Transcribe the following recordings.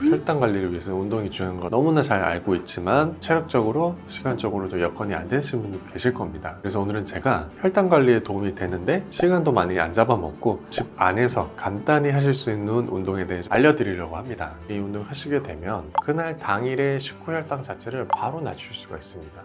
혈당 관리를 위해서 운동이 중요한 거 너무나 잘 알고 있지만 체력적으로, 시간적으로도 여건이 안 되시는 분도 계실 겁니다. 그래서 오늘은 제가 혈당 관리에 도움이 되는데 시간도 많이 안 잡아먹고 집 안에서 간단히 하실 수 있는 운동에 대해서 알려드리려고 합니다. 이 운동 하시게 되면 그날 당일의 식후 혈당 자체를 바로 낮출 수가 있습니다.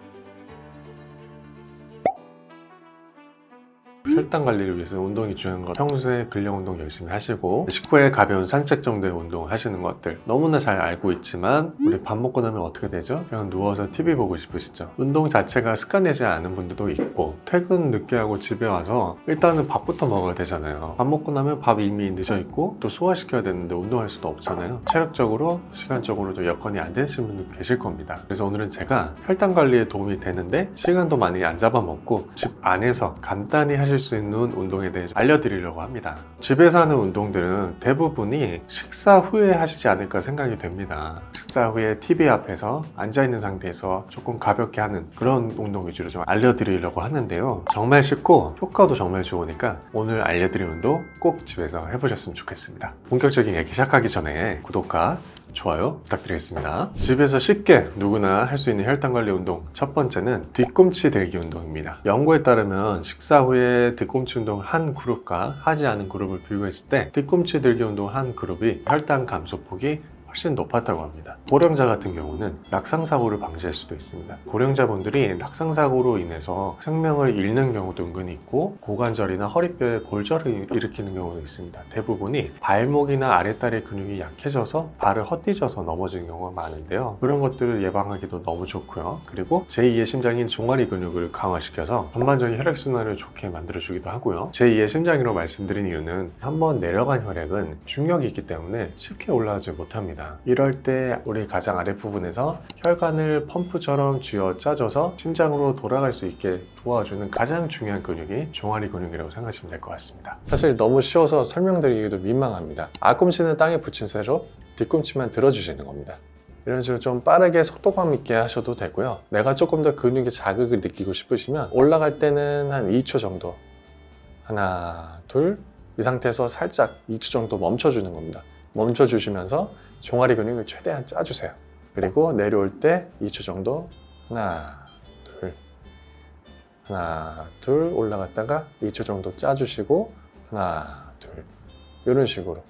혈당 관리를 위해서 운동이 중요한 거 평소에 근력 운동 열심히 하시고 식후에 가벼운 산책 정도의 운동 하시는 것들 너무나 잘 알고 있지만 우리 밥 먹고 나면 어떻게 되죠? 그냥 누워서 TV 보고 싶으시죠? 운동 자체가 습관되지 않은 분들도 있고 퇴근 늦게 하고 집에 와서 일단은 밥부터 먹어야 되잖아요. 밥 먹고 나면 밥 이미 늦어 있고 또 소화시켜야 되는데 운동할 수도 없잖아요. 체력적으로, 시간적으로도 여건이 안 되시는 분도 계실 겁니다. 그래서 오늘은 제가 혈당 관리에 도움이 되는데 시간도 많이 안 잡아먹고 집 안에서 간단히 하실 수 있는 운동에 대해서 알려드리려고 합니다. 집에서 하는 운동들은 대부분이 식사 후에 하시지 않을까 생각이 됩니다. 식사 후에 TV 앞에서 앉아있는 상태에서 조금 가볍게 하는 그런 운동 위주로 좀 알려드리려고 하는데요. 정말 쉽고 효과도 정말 좋으니까 오늘 알려드린 운동 꼭 집에서 해보셨으면 좋겠습니다. 본격적인 얘기 시작하기 전에 구독과 좋아요 부탁드리겠습니다. 집에서 쉽게 누구나 할 수 있는 혈당 관리 운동 첫 번째는 뒤꿈치 들기 운동입니다. 연구에 따르면 식사 후에 뒤꿈치 운동 한 그룹과 하지 않은 그룹을 비교했을 때 뒤꿈치 들기 운동 한 그룹이 혈당 감소폭이 훨씬 높았다고 합니다. 고령자 같은 경우는 낙상사고를 방지할 수도 있습니다. 고령자분들이 낙상사고로 인해서 생명을 잃는 경우도 은근히 있고 고관절이나 허리뼈에 골절을 일으키는 경우도 있습니다. 대부분이 발목이나 아랫다리 근육이 약해져서 발을 헛디뎌서 넘어지는 경우가 많은데요. 그런 것들을 예방하기도 너무 좋고요. 그리고 제2의 심장인 종아리 근육을 강화시켜서 전반적인 혈액순환을 좋게 만들어주기도 하고요. 제2의 심장이라고 말씀드린 이유는 한번 내려간 혈액은 중력이 있기 때문에 쉽게 올라가지 못합니다. 이럴 때 우리 가장 아랫부분에서 혈관을 펌프처럼 쥐어 짜줘서 심장으로 돌아갈 수 있게 도와주는 가장 중요한 근육이 종아리 근육이라고 생각하시면 될 것 같습니다. 사실 너무 쉬워서 설명드리기도 민망합니다. 앞꿈치는 땅에 붙인 채로 뒤꿈치만 들어주시는 겁니다. 이런 식으로 좀 빠르게 속도감 있게 하셔도 되고요. 내가 조금 더 근육의 자극을 느끼고 싶으시면 올라갈 때는 한 2초 정도, 하나, 둘, 이 상태에서 살짝 2초 정도 멈춰주는 겁니다. 멈춰주시면서 종아리 근육을 최대한 짜주세요. 그리고 내려올 때 2초 정도, 하나, 둘 올라갔다가 2초 정도 짜주시고 하나, 둘 이런 식으로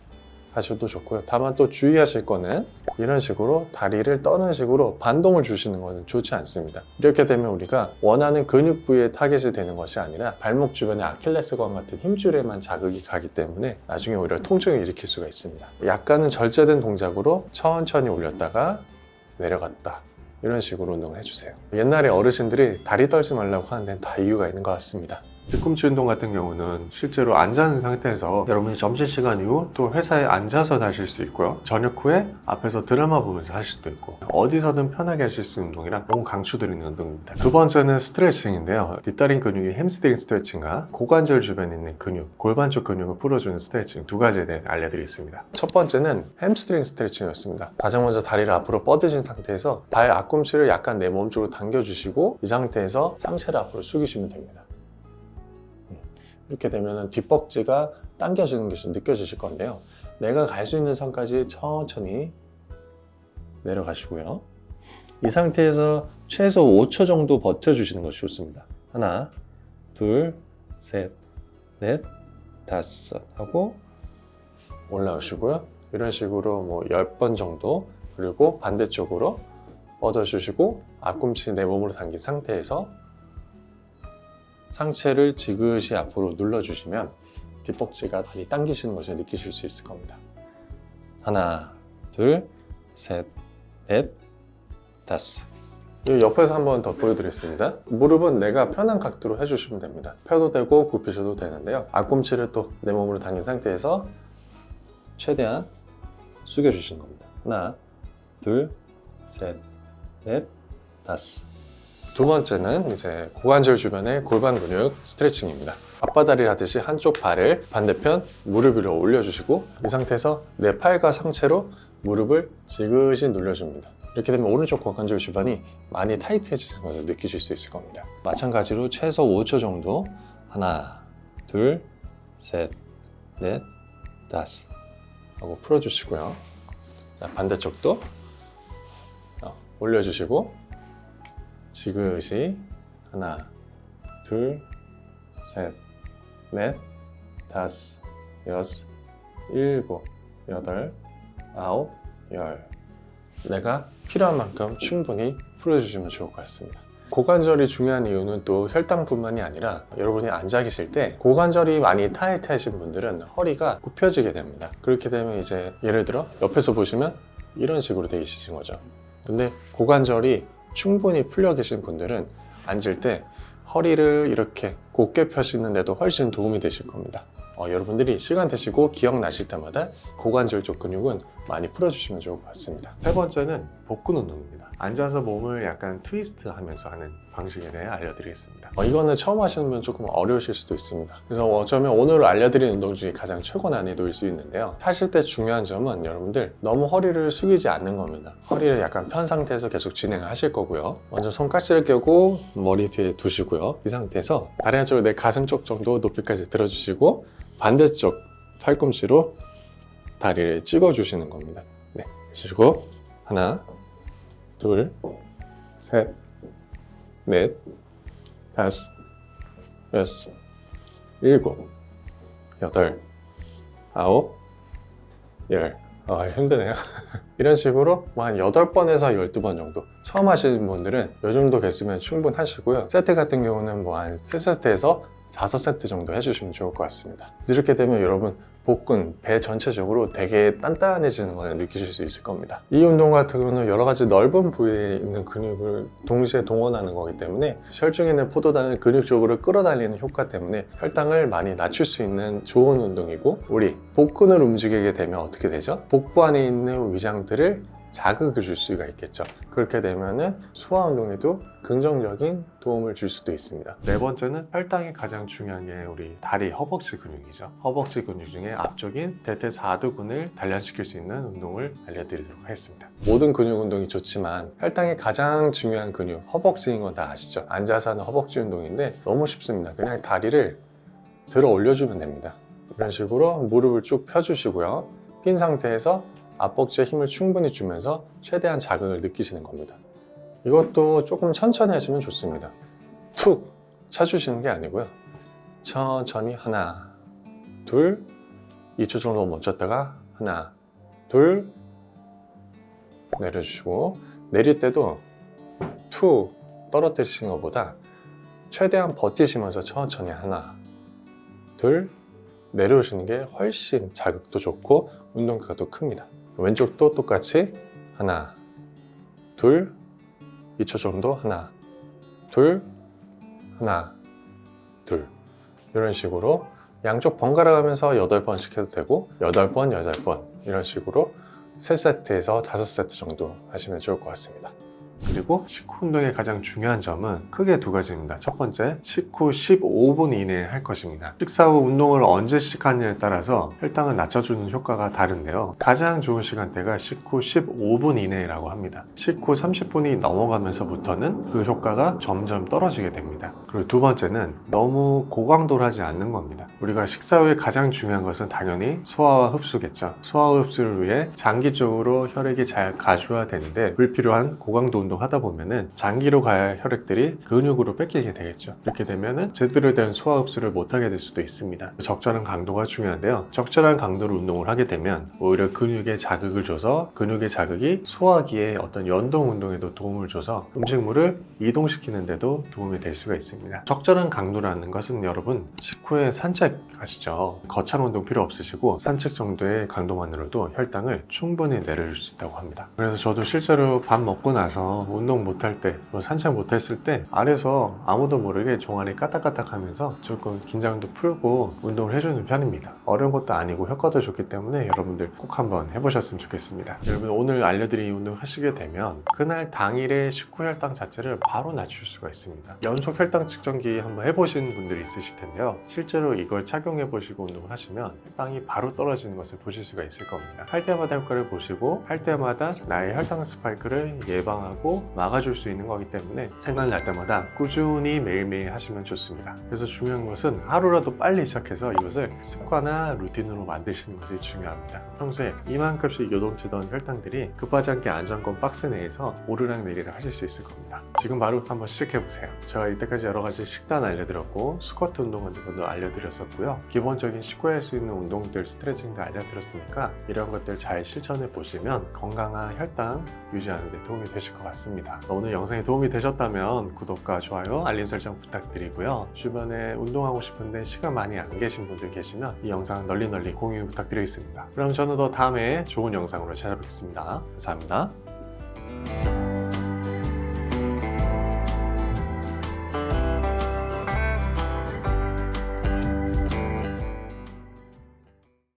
하셔도 좋고요. 다만 또 주의하실 거는 이런 식으로 다리를 떠는 식으로 반동을 주시는 것은 좋지 않습니다. 이렇게 되면 우리가 원하는 근육 부위에 타겟이 되는 것이 아니라 발목 주변의 아킬레스건 같은 힘줄에만 자극이 가기 때문에 나중에 오히려 통증을 일으킬 수가 있습니다. 약간은 절제된 동작으로 천천히 올렸다가 내려갔다 이런 식으로 운동을 해주세요. 옛날에 어르신들이 다리 떨지 말라고 하는 데는 다 이유가 있는 것 같습니다. 뒤꿈치 운동 같은 경우는 실제로 앉아 있는 상태에서 여러분이 점심시간 이후 또 회사에 앉아서 하실 수 있고요. 저녁 후에 앞에서 드라마 보면서 하실 수도 있고 어디서든 편하게 하실 수 있는 운동이라 너무 강추드리는 운동입니다. 두 번째는 스트레칭인데요. 뒷다리 근육이 햄스트링 스트레칭과 고관절 주변에 있는 근육, 골반 쪽 근육을 풀어주는 스트레칭 두 가지에 대해 알려드리겠습니다. 첫 번째는 햄스트링 스트레칭이었습니다. 가장 먼저 다리를 앞으로 뻗으신 상태에서 발 앞꿈치를 약간 내 몸쪽으로 당겨주시고 이 상태에서 상체를 앞으로 숙이시면 됩니다. 이렇게 되면 뒷벅지가 당겨지는 것이 느껴지실 건데요. 내가 갈 수 있는 선까지 천천히 내려가시고요. 이 상태에서 최소 5초 정도 버텨주시는 것이 좋습니다. 하나, 둘, 셋, 넷, 다섯 하고 올라오시고요. 이런 식으로 뭐 10번 정도 그리고 반대쪽으로 뻗어주시고 앞꿈치 내 몸으로 당긴 상태에서 상체를 지그시 앞으로 눌러주시면 뒷벅지가 많이 당기시는 것을 느끼실 수 있을 겁니다. 하나, 둘, 셋, 넷, 다섯. 옆에서 한 번 더 보여드리겠습니다. 무릎은 내가 편한 각도로 해주시면 됩니다. 펴도 되고 굽히셔도 되는데요. 앞꿈치를 또 내 몸으로 당긴 상태에서 최대한 숙여주시는 겁니다. 하나, 둘, 셋, 넷, 다섯. 두 번째는 이제 고관절 주변의 골반 근육 스트레칭입니다. 앞바다리 하듯이 한쪽 발을 반대편 무릎 위로 올려주시고 이 상태에서 내 팔과 상체로 무릎을 지그시 눌러줍니다. 이렇게 되면 오른쪽 고관절 주변이 많이 타이트해지는 것을 느끼실 수 있을 겁니다. 마찬가지로 최소 5초 정도 하나, 둘, 셋, 넷, 다섯 하고 풀어주시고요. 자, 반대쪽도 올려주시고 지그시 하나, 둘, 셋, 넷, 다섯, 여섯, 일곱, 여덟, 아홉, 열. 내가 필요한 만큼 충분히 풀어주시면 좋을 것 같습니다. 고관절이 중요한 이유는 또 혈당뿐만이 아니라 여러분이 앉아 계실 때 고관절이 많이 타이트하신 분들은 허리가 굽혀지게 됩니다. 그렇게 되면 이제 예를 들어 옆에서 보시면 이런 식으로 되어 있으신 거죠. 근데 고관절이 충분히 풀려 계신 분들은 앉을 때 허리를 이렇게 곧게 펴시는데도 훨씬 도움이 되실 겁니다. 여러분들이 시간 되시고 기억나실 때마다 고관절 쪽 근육은 많이 풀어주시면 좋을 것 같습니다. 세 번째는 복근 운동입니다. 앉아서 몸을 약간 트위스트 하면서 하는 방식에 대해 알려드리겠습니다. 이거는 처음 하시는 분 조금 어려우실 수도 있습니다. 그래서 어쩌면 오늘 알려드리는 운동 중에 가장 최고 난이도일 수 있는데요. 하실 때 중요한 점은 여러분들 너무 허리를 숙이지 않는 겁니다. 허리를 약간 편 상태에서 계속 진행을 하실 거고요. 먼저 손가락을 껴고 머리 뒤에 두시고요. 이 상태에서 다리 한쪽을 내 가슴 쪽 정도 높이까지 들어주시고 반대쪽 팔꿈치로 다리를 찍어주시는 겁니다. 네, 해주시고 하나, 둘, 셋, 넷, 다섯, 여섯, 일곱, 여덟, 아홉, 열. 힘드네요. 이런 식으로 한 8번에서 12번 정도. 처음 하시는 분들은 이 정도 개수면 충분하시고요. 세트 같은 경우는 한 3세트에서 5세트 정도 해주시면 좋을 것 같습니다. 이렇게 되면 여러분 복근, 배 전체적으로 되게 단단해지는 걸 느끼실 수 있을 겁니다. 이 운동 같은 경우는 여러 가지 넓은 부위에 있는 근육을 동시에 동원하는 거기 때문에 혈중에 있는 포도당을 근육 쪽으로 끌어당기는 효과 때문에 혈당을 많이 낮출 수 있는 좋은 운동이고, 우리 복근을 움직이게 되면 어떻게 되죠? 복부 안에 있는 위장들을 자극을 줄 수가 있겠죠. 그렇게 되면은 소화 운동에도 긍정적인 도움을 줄 수도 있습니다. 네 번째는 혈당이 가장 중요한 게 우리 다리 허벅지 근육이죠. 허벅지 근육 중에 앞쪽인 대퇴사두근을 단련시킬 수 있는 운동을 알려드리도록 하겠습니다. 모든 근육 운동이 좋지만 혈당이 가장 중요한 근육 허벅지인 건 다 아시죠? 앉아서 하는 허벅지 운동인데 너무 쉽습니다. 그냥 다리를 들어 올려주면 됩니다. 이런 식으로 무릎을 쭉 펴주시고요. 핀 상태에서 앞벅지에 힘을 충분히 주면서 최대한 자극을 느끼시는 겁니다. 이것도 조금 천천히 하시면 좋습니다. 툭 차주시는 게 아니고요. 천천히 하나, 둘, 2초 정도 멈췄다가 하나, 둘, 내려주시고, 내릴 때도 툭 떨어뜨리시는 것보다 최대한 버티시면서 천천히 하나, 둘, 내려오시는 게 훨씬 자극도 좋고 운동기가 더 큽니다. 왼쪽도 똑같이 하나, 둘, 2초 정도 하나, 둘, 하나, 둘. 이런 식으로 양쪽 번갈아 가면서 8번씩 해도 되고 8번, 8번 이런 식으로 3세트에서 5세트 정도 하시면 좋을 것 같습니다. 그리고 식후 운동의 가장 중요한 점은 크게 두 가지입니다. 첫 번째, 식후 15분 이내에 할 것입니다. 식사 후 운동을 언제 시작하느냐에 따라서 혈당을 낮춰주는 효과가 다른데요. 가장 좋은 시간대가 식후 15분 이내라고 합니다. 식후 30분이 넘어가면서부터는 그 효과가 점점 떨어지게 됩니다. 그리고 두 번째는 너무 고강도를 하지 않는 겁니다. 우리가 식사 후에 가장 중요한 것은 당연히 소화와 흡수겠죠. 소화와 흡수를 위해 장기적으로 혈액이 잘 가주화되는데 불필요한 고강도 운동 하다 보면은 장기로 가야 할 혈액들이 근육으로 뺏기게 되겠죠. 이렇게 되면은 제대로 된 소화 흡수를 못하게 될 수도 있습니다. 적절한 강도가 중요한데요. 적절한 강도로 운동을 하게 되면 오히려 근육에 자극을 줘서 근육의 자극이 소화기에 어떤 연동 운동에도 도움을 줘서 음식물을 이동시키는 데도 도움이 될 수가 있습니다. 적절한 강도라는 것은 여러분 식후에 산책 하시죠. 거창 운동 필요 없으시고 산책 정도의 강도만으로도 혈당을 충분히 내려줄 수 있다고 합니다. 그래서 저도 실제로 밥 먹고 나서 운동 못할 때, 산책 못했을 때 아래서 아무도 모르게 종아리 까딱까딱 하면서 조금 긴장도 풀고 운동을 해주는 편입니다. 어려운 것도 아니고 효과도 좋기 때문에 여러분들 꼭 한번 해보셨으면 좋겠습니다. 여러분 오늘 알려드린 이 운동 하시게 되면 그날 당일의 식후 혈당 자체를 바로 낮출 수가 있습니다. 연속 혈당 측정기 한번 해보신 분들이 있으실 텐데요. 실제로 이걸 착용해 보시고 운동을 하시면 혈당이 바로 떨어지는 것을 보실 수가 있을 겁니다. 할 때마다 효과를 보시고 할 때마다 나의 혈당 스파이크를 예방하고 막아줄 수 있는 거기 때문에 생각날 때마다 꾸준히 매일매일 하시면 좋습니다. 그래서 중요한 것은 하루라도 빨리 시작해서 이것을 습관화 루틴으로 만드시는 것이 중요합니다. 평소에 이만큼씩 요동치던 혈당들이 급하지 않게 안정권 박스 내에서 오르락내리락 하실 수 있을 겁니다. 지금 바로 한번 시작해보세요. 제가 이때까지 여러 가지 식단 알려드렸고 스쿼트 운동 같은 것도 알려드렸었고요. 기본적인 식후에 할 수 있는 운동들, 스트레칭도 알려드렸으니까 이런 것들 잘 실천해 보시면 건강한 혈당 유지하는 데 도움이 되실 것 같습니다. 오늘 영상이 도움이 되셨다면 구독과 좋아요, 알림 설정 부탁드리고요. 주변에 운동하고 싶은데 시간 많이 안 계신 분들 계시면 이 영상 널리 공유 부탁드리겠습니다. 그럼 저는 더 다음에 좋은 영상으로 찾아뵙겠습니다. 감사합니다.